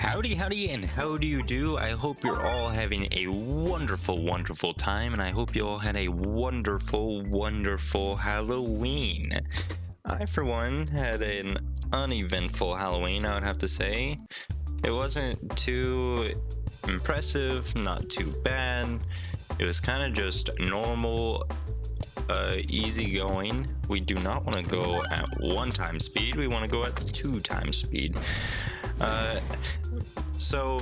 Howdy, and how do you do? I hope you're all having a wonderful time, and I hope you all had a wonderful Halloween. I, for one, had an uneventful Halloween, I would have to say. It wasn't too impressive, not too bad. It was kind of just normal, easy going. We do not want to go at 1 times speed, we want to go at 2 times speed. So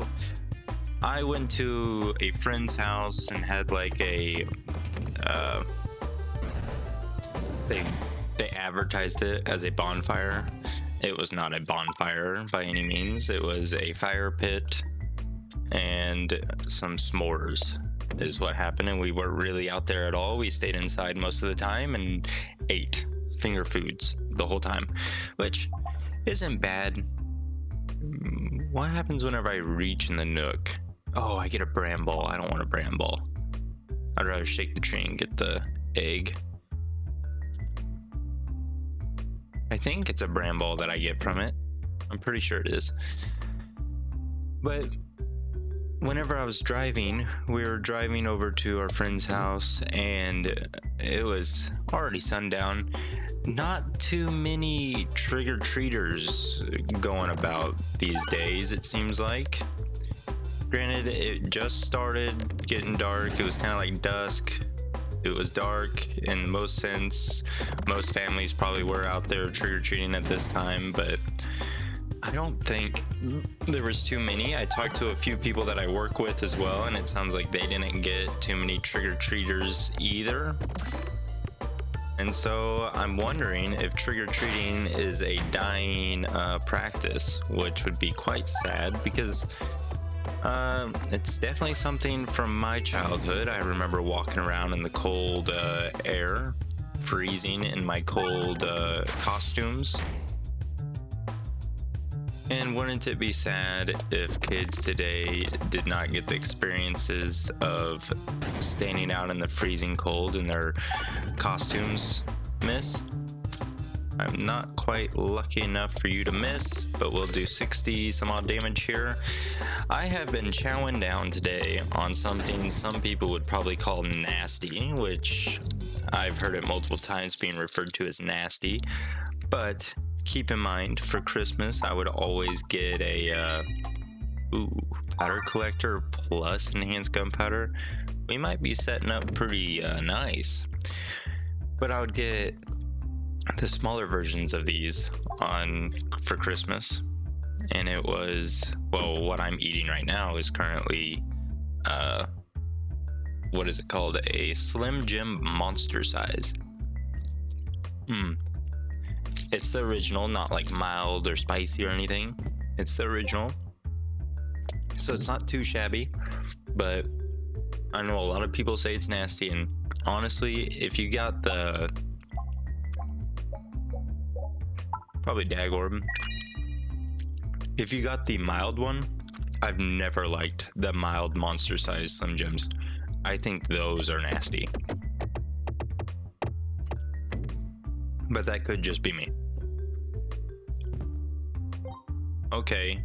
I went to a friend's house and had like a they advertised it as a bonfire. It was not a bonfire by any means. It was a fire pit and some s'mores is what happened, and we weren't really out there at all. We stayed inside most of the time and ate finger foods the whole time, which isn't bad. What happens whenever I reach in the nook? Oh, I get a bramble. I don't want a bramble. I'd rather shake the tree and get the egg. I think it's a bramble that I get from it. I'm pretty sure it is. But whenever I was driving, we were driving over to our friend's house, and it was already sundown. Not too many trick-or-treaters going about these days, it seems like. Granted, it just started getting dark. It was kind of like dusk. It was dark in most sense. Most families probably were out there trick-or-treating at this time, but I don't think there was too many. I talked to a few people that I work with as well, and it sounds like they didn't get too many trick-or-treaters either. And so I'm wondering if trick-or-treating is a dying practice, which would be quite sad because it's definitely something from my childhood. I remember walking around in the cold air, freezing in my cold costumes. And wouldn't it be sad if kids today did not get the experiences of standing out in the freezing cold in their costumes, miss? I'm not quite lucky enough for you to miss, but we'll do 60 some odd damage here. I have been chowing down today on something some people would probably call nasty, which I've heard it multiple times being referred to as nasty, but keep in mind, for Christmas, I would always get a powder collector plus enhanced gunpowder. We might be setting up pretty nice. But I would get the smaller versions of these for Christmas. And it was, well, what I'm eating right now is currently, what is it called? A Slim Jim Monster Size. It's the original, not like mild or spicy or anything. It's the original. So it's not too shabby, but I know a lot of people say it's nasty, and honestly, if you got the probably dag orb, if you got the mild one, I've never liked the mild monster size Slim Jims. I think those are nasty. But that could just be me. Okay,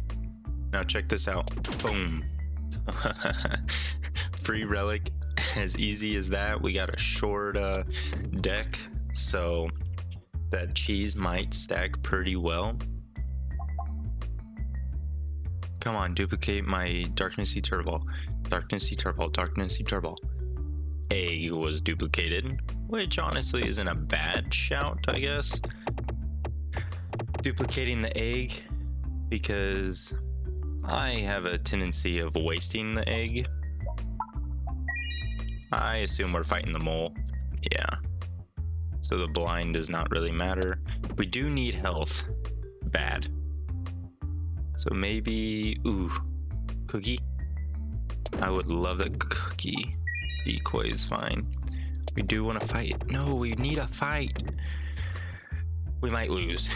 now check this out. Boom. Free relic, as easy as that. We got a short deck, so that cheese might stack pretty well. Come on, duplicate my Darkness Etherball. Darkness Etherball. Egg was duplicated, which honestly isn't a bad shout, I guess. Duplicating the egg, because I have a tendency of wasting the egg. I assume we're fighting the mole. Yeah. So the blind does not really matter. We do need health. Bad. So maybe, cookie. I would love a cookie. Decoy is fine. We do want to fight. No, we need a fight. We might lose.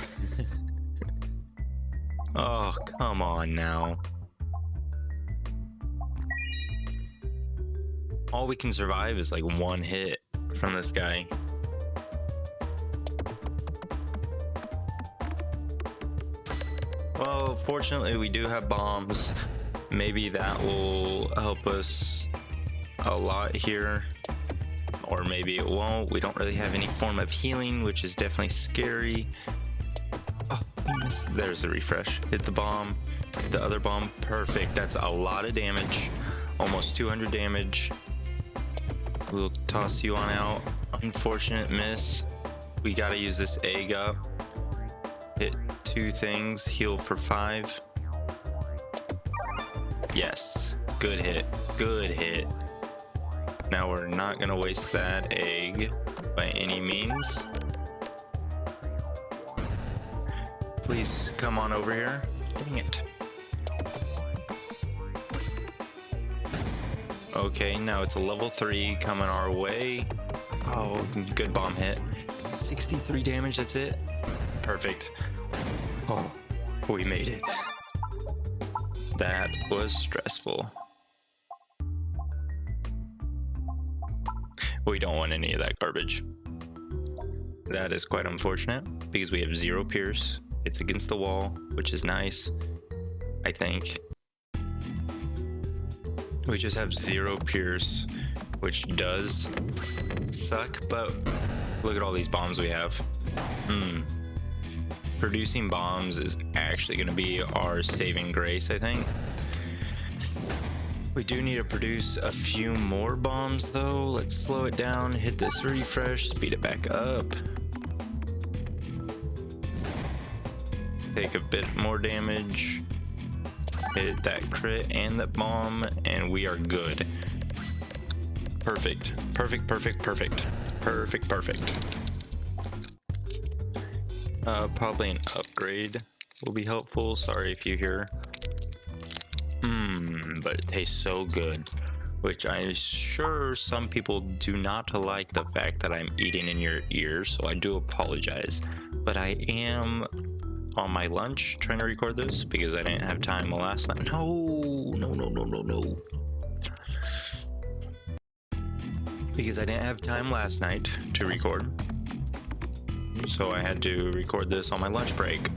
Oh, come on now. All we can survive is like 1 hit from this guy. Well, Well, fortunately, we do have bombs. Maybe that will help us a lot here. Or maybe it won't. We don't really have any form of healing, which is definitely scary. Oh, there's the refresh. Hit the bomb. Hit the other bomb. Perfect. That's a lot of damage. Almost 200 damage. We'll toss you on out. Unfortunate miss. We gotta use this egg up. Hit 2 things. Heal for 5. Yes. Good hit. Good hit. Now we're not gonna waste that egg by any means. Please come on over here. Dang it. Okay, now it's a level 3 coming our way. Oh, good bomb hit. 63 damage, that's it. Perfect. Oh, we made it. That was stressful. We don't want any of that garbage. That is quite unfortunate because we have 0 pierce. It's against the wall, which is nice, I think. We just have 0 pierce, which does suck, but look at all these bombs we have. Producing bombs is actually going to be our saving grace, I think. We do need to produce a few more bombs though. Let's slow it down, hit this refresh, speed it back up. Take a bit more damage. Hit that crit and that bomb, and we are good. Perfect. Perfect, perfect, perfect. Perfect, perfect. Probably an upgrade will be helpful. Sorry if you hear. But it tastes so good, which I'm sure some people do not like the fact that I'm eating in your ears, so I do apologize. But I am on my lunch trying to record this because I didn't have time last night. No. Because I didn't have time last night to record, so I had to record this on my lunch break.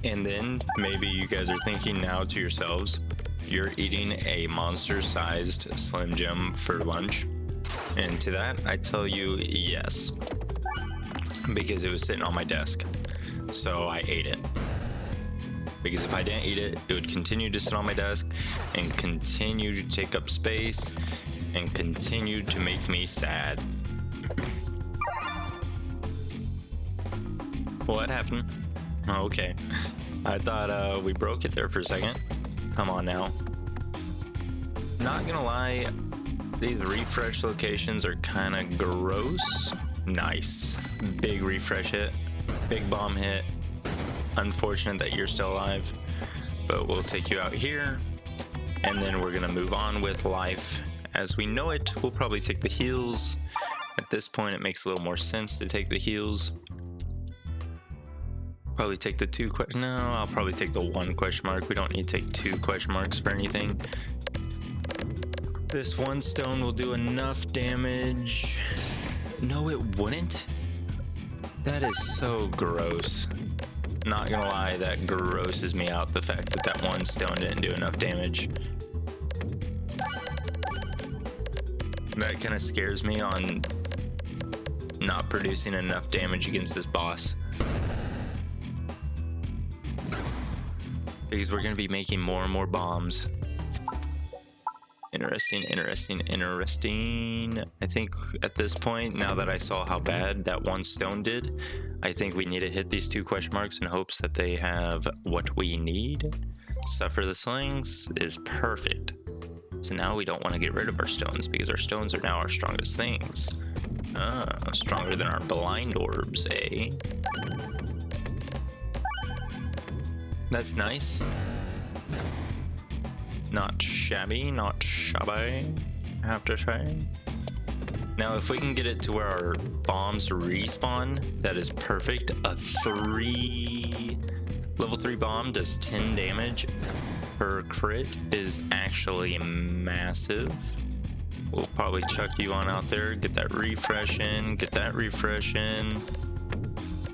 And then maybe you guys are thinking now to yourselves, you're eating a monster-sized Slim Jim for lunch. And to that, I tell you yes. Because it was sitting on my desk. So I ate it. Because if I didn't eat it, it would continue to sit on my desk and continue to take up space and continue to make me sad. What happened? Okay. I thought we broke it there for a second. Come on now. Not gonna lie, these refresh locations are kind of gross. Nice. Big refresh hit. Big bomb hit. Unfortunate that you're still alive, but we'll take you out here, and then we're gonna move on with life as we know it. We'll probably take the heals. At this point, it makes a little more sense to take the heals. Probably take the 2 no, I'll probably take the 1 question mark. We don't need to take 2 question marks for anything. This 1 stone will do enough damage. No, it wouldn't. That is so gross. Not gonna lie, that grosses me out, the fact that that 1 stone didn't do enough damage. That kind of scares me on not producing enough damage against this boss. Because we're going to be making more and more bombs. Interesting. I think at this point, now that I saw how bad that 1 stone did, I think we need to hit these 2 question marks in hopes that they have what we need. Suffer the slings is perfect. So now we don't want to get rid of our stones because our stones are now our strongest things. Stronger than our blind orbs, eh? That's nice. Not shabby, not shabby, I have to say. Now, if we can get it to where our bombs respawn, that is perfect. A level 3 bomb does 10 damage per crit is actually massive. We'll probably chuck you on out there, get that refresh in,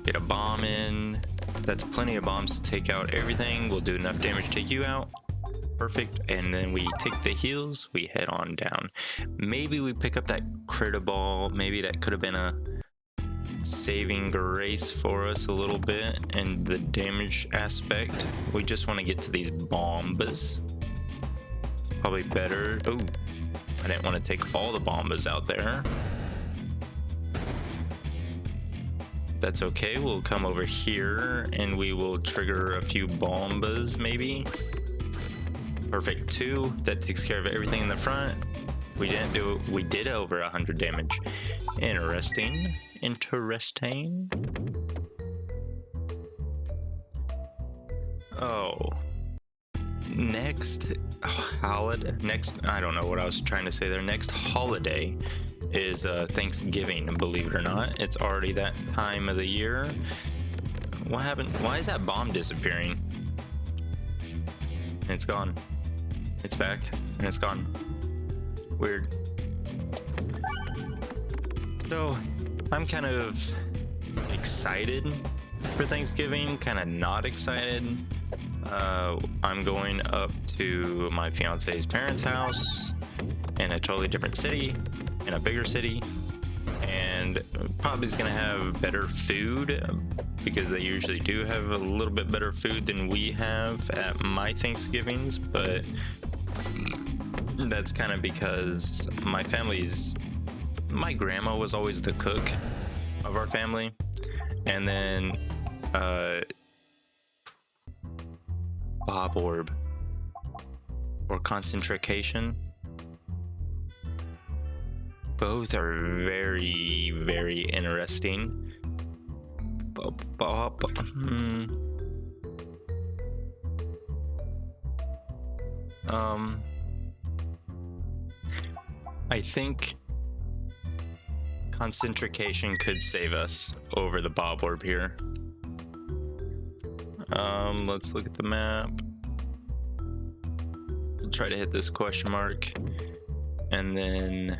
Get a bomb in. That's plenty of bombs to take out everything. We'll do enough damage to take you out. Perfect. And then we take the heals. We head on down. Maybe we pick up that Etherball. Maybe that could have been a saving grace for us a little bit in the damage aspect. We just want to get to these bombas. Probably better. Oh, I didn't want to take all the bombas out there. That's okay. We'll come over here and we will trigger a few bombas maybe. Perfect. 2. That takes care of everything in the front. We did over 100 damage. Interesting. Oh. Next holiday. I don't know what I was trying to say there. Next holiday is Thanksgiving, believe it or not. It's already that time of the year. What happened? Why is that bomb disappearing? It's gone. It's back and it's gone. Weird. So I'm kind of excited for Thanksgiving, kind of not excited. I'm going up to my fiance's parents' house in a totally different city, in a bigger city, and probably is going to have better food because they usually do have a little bit better food than we have at my Thanksgivings, but that's kind of because my grandma was always the cook of our family, and then Bob Orb or concentration. Both are very, very interesting. I think concentration could save us over the Bob Orb here. Let's look at the map. We'll try to hit this question mark, and then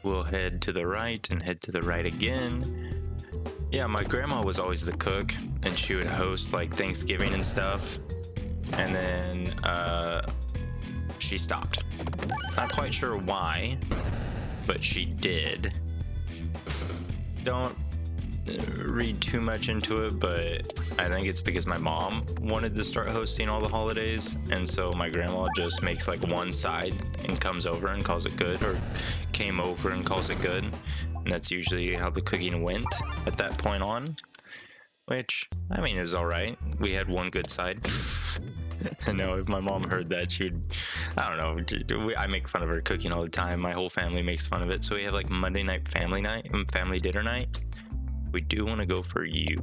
we'll head to the right and head to the right again. Yeah, my grandma was always the cook, and she would host like Thanksgiving and stuff, and then she stopped. Not quite sure why, but she did. Don't read too much into it, but I think it's because my mom wanted to start hosting all the holidays, and so my grandma just makes like one side and comes over and calls it good, or came over and calls it good, and that's usually how the cooking went at that point on, which I mean is all right. We had one good side. I know if my mom heard that, she would, I don't know, I make fun of her cooking all the time. My whole family makes fun of it. So we have like Monday night family dinner night. We do want to go for you.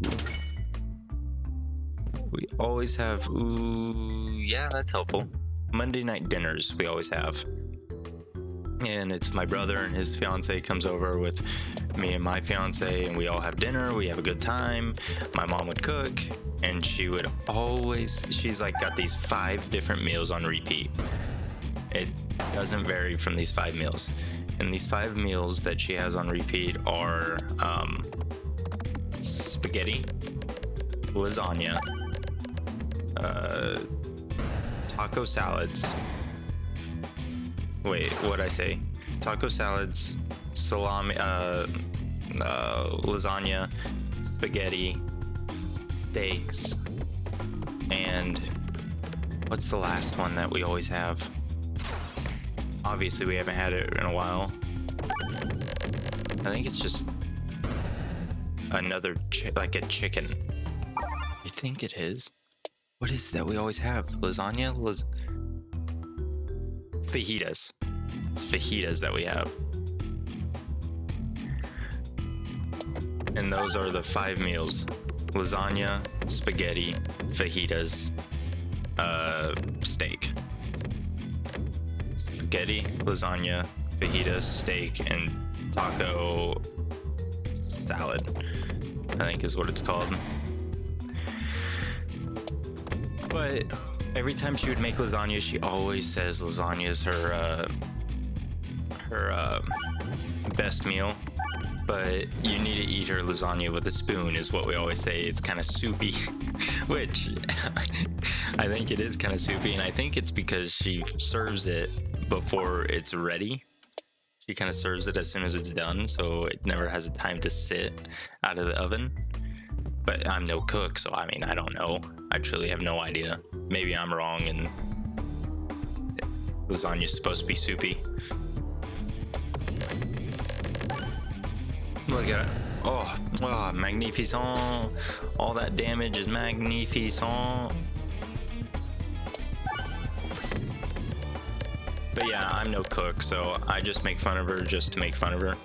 We always have, ooh, yeah, that's helpful. Monday night dinners we always have. And it's my brother and his fiance comes over with me and my fiance, and we all have dinner. We have a good time. My mom would cook, and she would always, she's like got these 5 different meals on repeat. It doesn't vary from these 5 meals. And these 5 meals that she has on repeat are spaghetti, lasagna, taco salads. Wait, what'd I say? Taco salads, salami, lasagna, spaghetti, steaks, and what's the last one that we always have? Obviously, we haven't had it in a while. I think it's just another like a chicken. I think it is. What is that we always have? Lasagna? Fajitas. It's fajitas that we have. And those are the 5 meals. Lasagna, spaghetti, fajitas, steak. Spaghetti, lasagna, fajitas, steak, and taco salad, I think is what it's called. But every time she would make lasagna, she always says lasagna is her best meal. But you need to eat her lasagna with a spoon, is what we always say. It's kind of soupy, which I think it is kind of soupy, and I think it's because she serves it before it's ready. She kind of serves it as soon as it's done, so it never has a time to sit out of the oven. But I'm no cook, so I mean, I don't know. I truly have no idea. Maybe I'm wrong and lasagna's supposed to be soupy. Look at it. Oh, magnificent. All that damage is magnificent. But yeah, I'm no cook, so I just make fun of her just to make fun of her.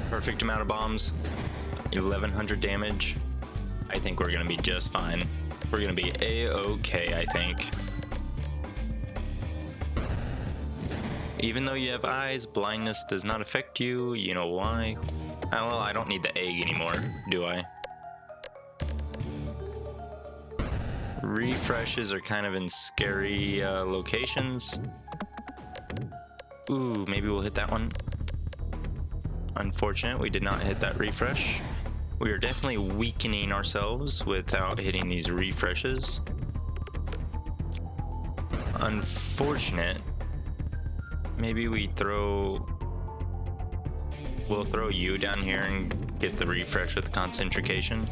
Perfect amount of bombs. 1100 damage. I think we're gonna be just fine. We're gonna be a-okay, I think. Even though you have eyes, blindness does not affect you. You know why? Well, I don't need the egg anymore, do I? Refreshes are kind of in scary locations. Ooh, maybe we'll hit that one. Unfortunate, we did not hit that refresh. We are definitely weakening ourselves without hitting these refreshes. Unfortunate. Maybe we'll throw you down here and get the refresh with concentration.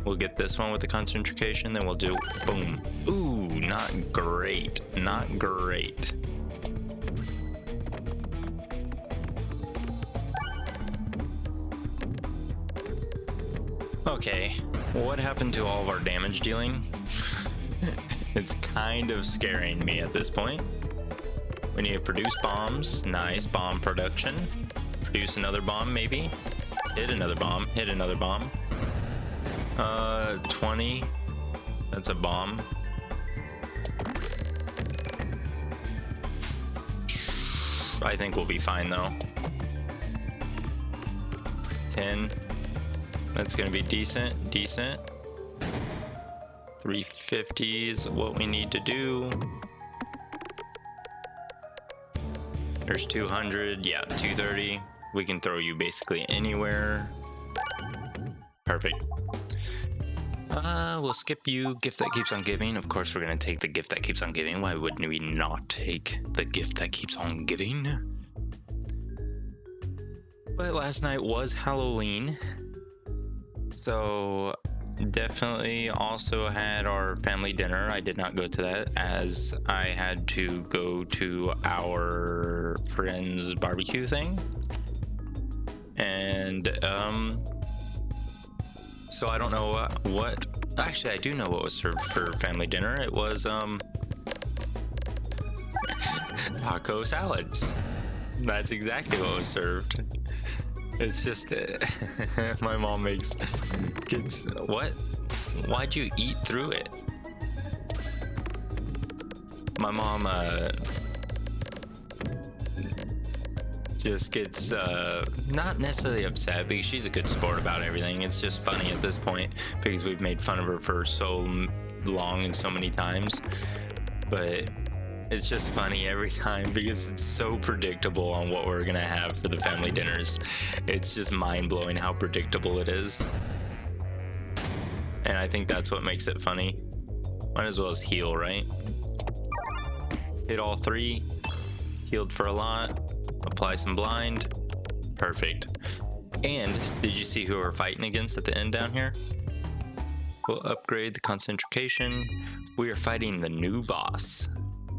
We'll get this one with the concentration, then we'll do boom. Ooh, not great, not great. Okay, what happened to all of our damage dealing? It's kind of scaring me at this point. We need to produce bombs. Nice, bomb production. Produce another bomb, maybe. Hit another bomb, hit another bomb. 20. That's a bomb. I think we'll be fine though. 10. That's gonna be decent. 350 is what we need to do. There's 200, yeah, 230. We can throw you basically anywhere. Perfect. We'll skip you. Gift that keeps on giving. Of course, we're gonna take the gift that keeps on giving. Why wouldn't we not take the gift that keeps on giving? But last night was Halloween, so definitely also had our family dinner. I did not go to that as I had to go to our friend's barbecue thing. And so I don't know what actually I do know what was served for family dinner. It was taco salads. That's exactly what was served. It's just my mom gets what? Why'd you eat through it? My mom just gets not necessarily upset because she's a good sport about everything. It's just funny at this point because we've made fun of her for so long and so many times, but it's just funny every time because it's so predictable on what we're gonna have for the family dinners. It's just mind-blowing how predictable it is, and I think that's what makes it funny. Might as well as heal, right? Hit all 3, healed for a lot. Apply some blind. Perfect. And did you see who we're fighting against at the end down here? We'll upgrade the concentration. We are fighting the new boss.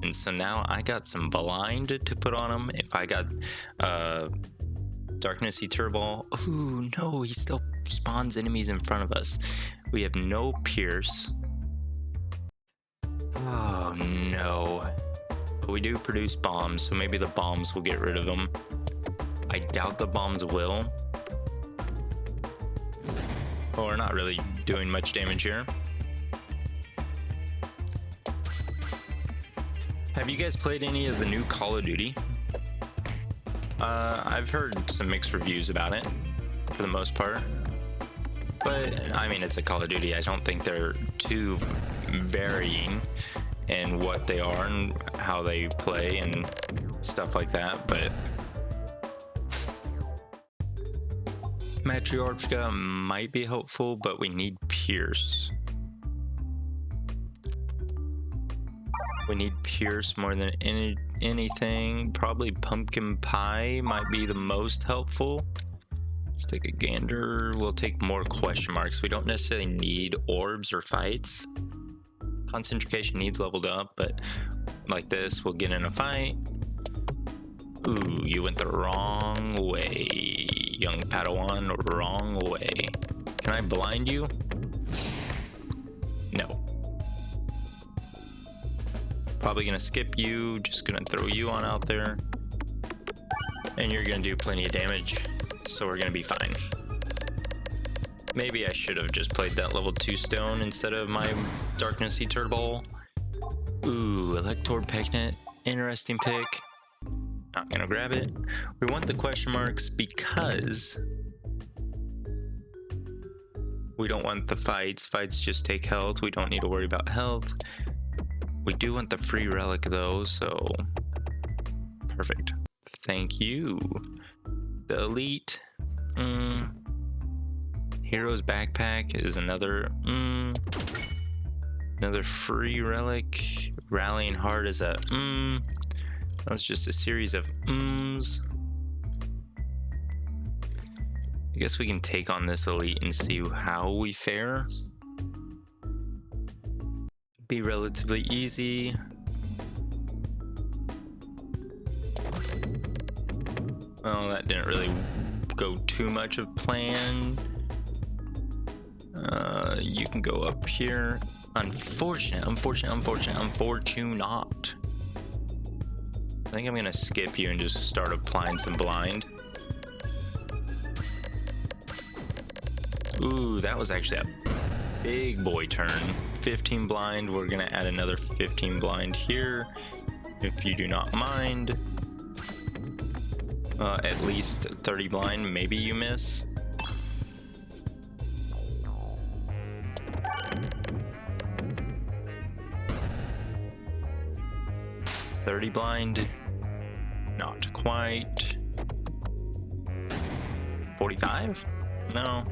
And so now I got some blind to put on him. If I got darkness Etherball. Ooh, no, he still spawns enemies in front of us. We have no pierce. Oh no. But we do produce bombs, so maybe the bombs will get rid of them. I doubt the bombs will. Well, we're not really doing much damage here. Have you guys played any of the new Call of Duty? I've heard some mixed reviews about it, for the most part. But, I mean, it's a Call of Duty. I don't think they're too varying in what they are and how they play and stuff like that. But Matriarchka might be helpful, but we need Pierce. We need Pierce more than anything. Probably Pumpkin Pie might be the most helpful. Let's take a gander. We'll take more question marks. We don't necessarily need orbs or fights. Concentration needs leveled up, but like this, we'll get in a fight. Ooh, you went the wrong way, young Padawan, wrong way. Can I blind you? No. Probably gonna skip you, just gonna throw you on out there. And you're gonna do plenty of damage, so we're gonna be fine. Maybe I should have just played that level 2 stone instead of my Darkness Etherball. Ooh, Elector Peglin, interesting pick. Not gonna grab it. We want the question marks because we don't want the fights. Fights just take health. We don't need to worry about health. We do want the free relic though, so perfect. Thank you. The elite. Hero's backpack is another free relic. Rallying Heart is a That's just a series of I guess we can take on this elite and see how we fare. Be relatively easy. Well, that didn't really go too much of plan. You can go up here. Unfortunate. I think I'm gonna skip you and just start applying some blind. Ooh, that was actually a big boy turn. 15 blind. We're gonna add another 15 blind here, if you do not mind. At least 30 blind. Maybe you miss. Blind, not quite. 45? No.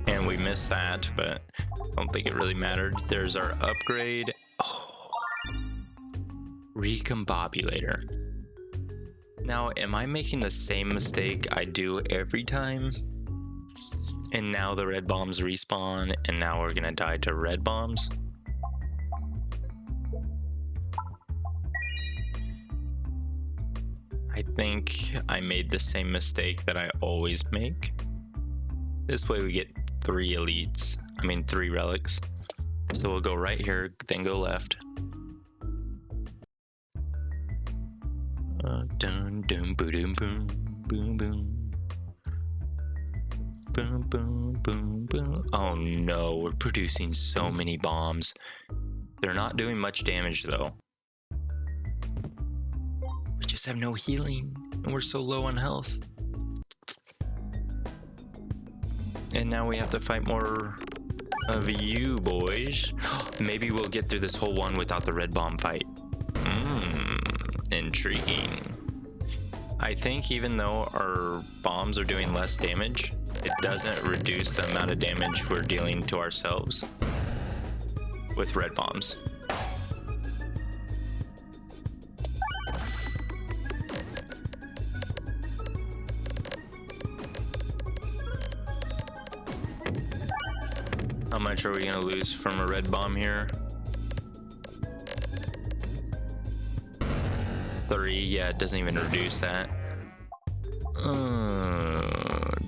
And we missed that, but I don't think it really mattered. There's our upgrade. Oh. Recombobulator. Now, am I making the same mistake I do every time? And now the red bombs respawn, and now we're gonna die to red bombs? I think I made the same mistake that I always make. This way we get 3 elites. I mean 3 relics. So we'll go right here, then go left. Dun dun boom boom boom boom. Boom boom boom boom. Oh no, we're producing so many bombs. They're not doing much damage though. We just have no healing, and we're so low on health. And now we have to fight more of you boys. Maybe we'll get through this whole one without the red bomb fight. Intriguing. I think even though our bombs are doing less damage, it doesn't reduce the amount of damage we're dealing to ourselves with red bombs. How much are we gonna lose from a red bomb here? 3, yeah, it doesn't even reduce that.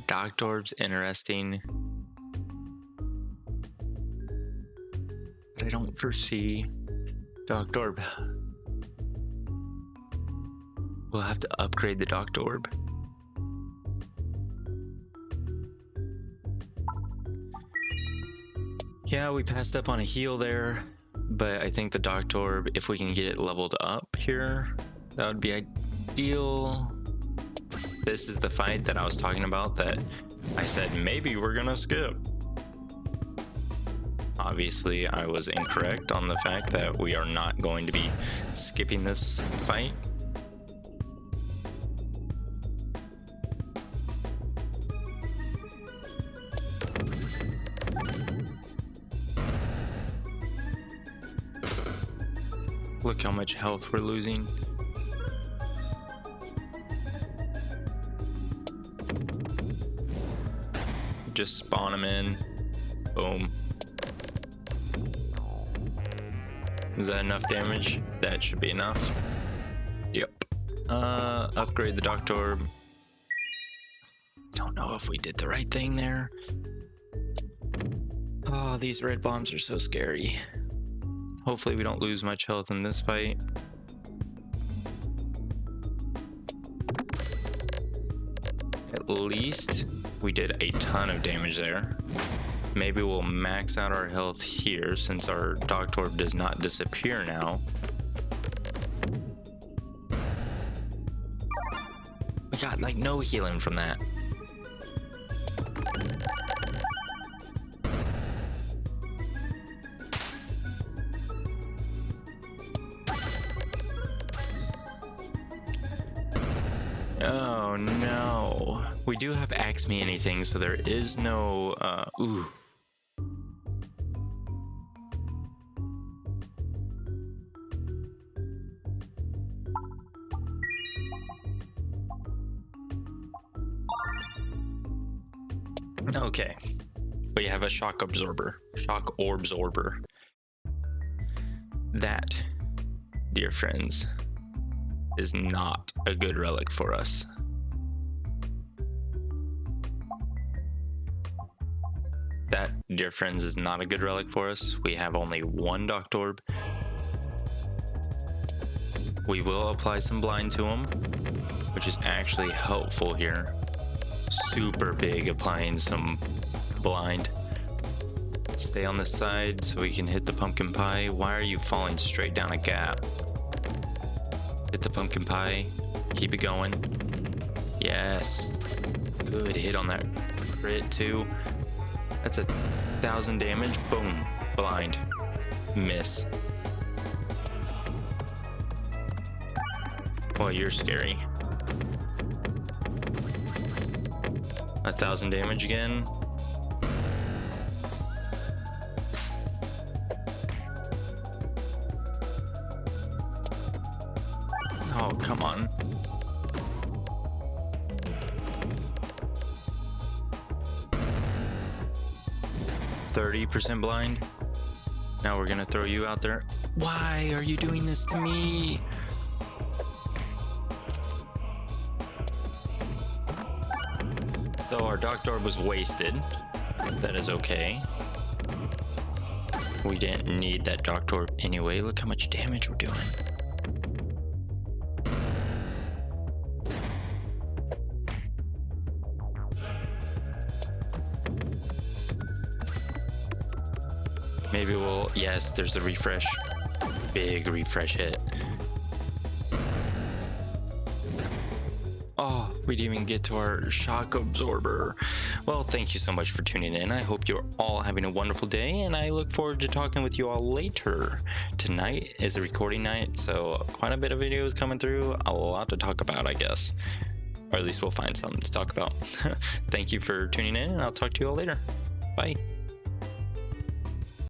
Docked orbs, interesting. But I don't foresee docked orb. We'll have to upgrade the docked orb. Yeah, we passed up on a heal there, but I think the docked orb, if we can get it leveled up here, that would be ideal. This is the fight that I was talking about that I said maybe we're gonna skip. Obviously, I was incorrect on the fact that we are not going to be skipping this fight. Look how much health we're losing. Just spawn them in. Boom. Is that enough damage? That should be enough. Yep. Upgrade the Doctor. Don't know if we did the right thing there. Oh, these red bombs are so scary. Hopefully we don't lose much health in this fight. At least we did a ton of damage there. Maybe we'll max out our health here since our Doctor does not disappear now. We got like no healing from that. Oh no. We do have Axe Me Anything, so there is no ooh. Okay. We have a shock absorber. Shock orbs-orber. That, dear friends, is not a good relic for us. That, dear friends, is not a good relic for us. We have only one Doctor Orb. We will apply some blind to him, which is actually helpful here. Super big applying some blind. Stay on the side so we can hit the pumpkin pie. Why are you falling straight down a gap? Hit the pumpkin pie. Keep it going. Yes. Good hit on that crit too. That's 1,000 damage. Boom. Blind. Miss. Well, you're scary. 1,000 damage again. Oh, come on. %, blind. Now we're gonna throw you out there. Why are you doing this to me? So our Doctor Orb was wasted. That is okay. We didn't need that Doctor Orb anyway. Look how much damage we're doing. Maybe we'll... Yes, there's the refresh. Big refresh hit. Oh, we didn't even get to our shock absorber. Well, thank you so much for tuning in. I hope you're all having a wonderful day, and I look forward to talking with you all later. Tonight is a recording night, so quite a bit of videos coming through. A lot to talk about, I guess. Or at least we'll find something to talk about. Thank you for tuning in, and I'll talk to you all later. Bye.